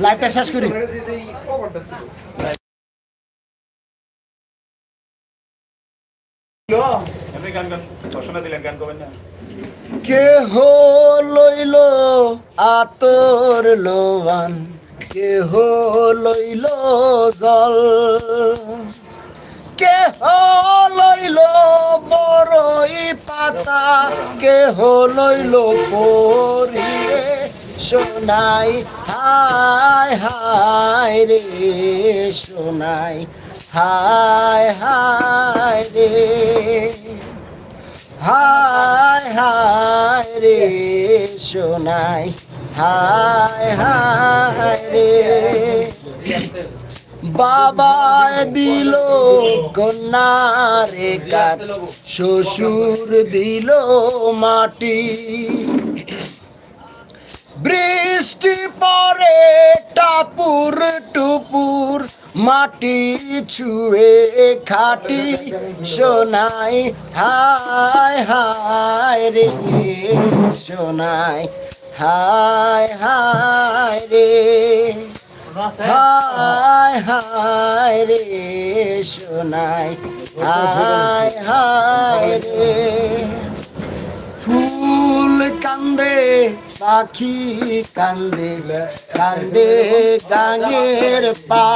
লাইভটা শেষ করি। কেহ লইল আতর লোয়ান, কেহ লইল জল, কেহ লইল বড়ই পাতা, কেহ লইল পরিয়ে সোনাই হায় হায় রে সোনাই হায় হায় রে হায় হায় রে সোনাই হায় হায় রে। বাবা দিল কন্যারে কাট, শ্বশুর দিল মাটি, বৃষ্টি পরে টাপুর টুপুর, মাটি ছুঁয়ে খাটি সোনাই হায় হায় রে সোনাই হায় হায় রে হায় হায় রে সোনাই হায় হায় রে। ফুল কান্দে পাখি কান্দে, কান্দে গাঙের পা,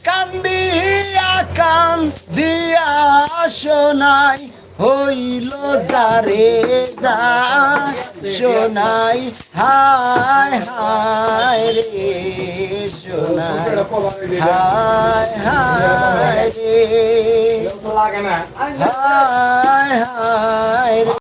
কান্দিয়া কান্দিয়া সোনাই হইল যারে যা সোনাই হায় হায় রে সোনাই হায় হায় রে হায় হায় রে।